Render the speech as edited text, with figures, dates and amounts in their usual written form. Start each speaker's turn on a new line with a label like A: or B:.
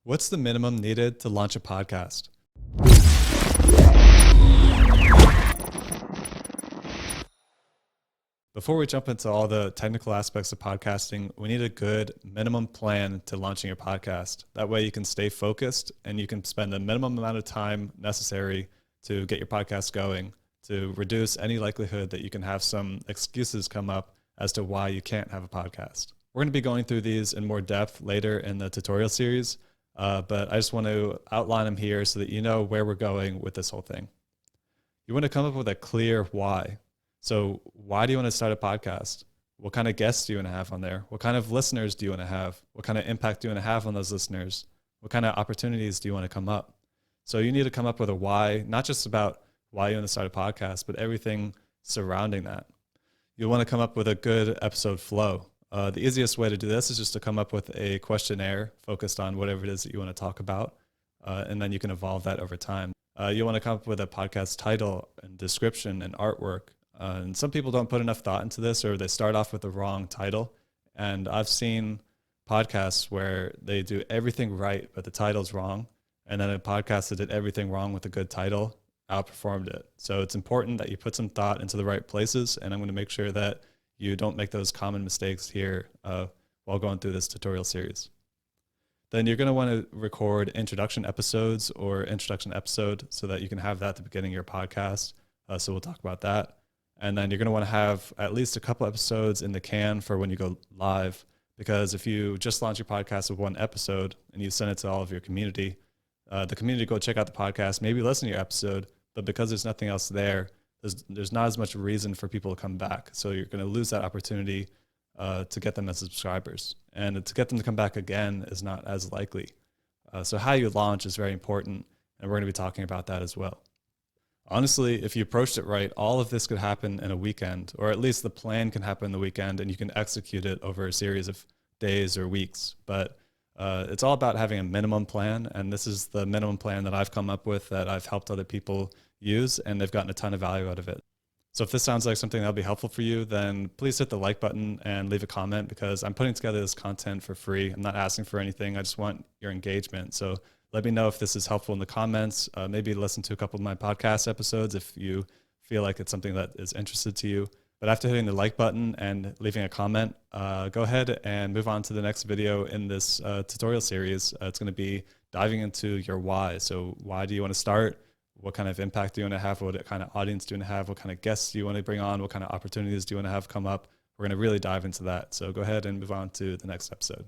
A: What's the minimum needed to launch a podcast? Before we jump into all the technical aspects of podcasting, we need a good minimum plan to launching your podcast. That way you can stay focused and you can spend the minimum amount of time necessary to get your podcast going, to reduce any likelihood that you can have some excuses come up as to why you can't have a podcast. We're going to be going through these in more depth later in the tutorial series, but I just want to outline them here so that you know where we're going with this whole thing. You want to come up with a clear why. So why do you want to start a podcast? What kind of guests do you want to have on there? What kind of listeners do you want to have? What kind of impact do you want to have on those listeners? What kind of opportunities do you want to come up? So you need to come up with a why, not just about why you want to start a podcast, but everything surrounding that. You'll want to come up with a good episode flow. The easiest way to do this is just to come up with a questionnaire focused on whatever it is that you want to talk about, and then you can evolve that over time. You want to come up with a podcast title and description and artwork. And some people don't put enough thought into this, or they start off with the wrong title. And I've seen podcasts where they do everything right, but the title's wrong. And then a podcast that did everything wrong with a good title outperformed it. So it's important that you put some thought into the right places. And I'm going to make sure that you don't make those common mistakes here while going through this tutorial series. Then you're going to want to record introduction episodes or introduction episode so that you can have that at the beginning of your podcast. So we'll talk about that. And then you're going to want to have at least a couple episodes in the can for when you go live, because if you just launch your podcast with one episode and you send it to all of your community, the community go check out the podcast, maybe listen to your episode, but because there's nothing else there, there's not as much reason for people to come back. So you're going to lose that opportunity to get them as subscribers. And to get them to come back again is not as likely. So how you launch is very important, and we're going to be talking about that as well. Honestly, if you approached it right, all of this could happen in a weekend, or at least the plan can happen in the weekend, and you can execute it over a series of days or weeks. But it's all about having a minimum plan, and this is the minimum plan that I've come up with that I've helped other people use, and they've gotten a ton of value out of it. So if this sounds like something that'll be helpful for you, then please hit the like button and leave a comment, because I'm putting together this content for free. I'm not asking for anything. I just want your engagement. So let me know if this is helpful in the comments. Maybe listen to a couple of my podcast episodes if you feel like it's something that is interested to you. But after hitting the like button and leaving a comment, go ahead and move on to the next video in this tutorial series. It's going to be diving into your why. So why do you want to start? What kind of impact do you want to have? What kind of audience do you want to have? What kind of guests do you want to bring on? What kind of opportunities do you want to have come up? We're going to really dive into that. So go ahead and move on to the next episode.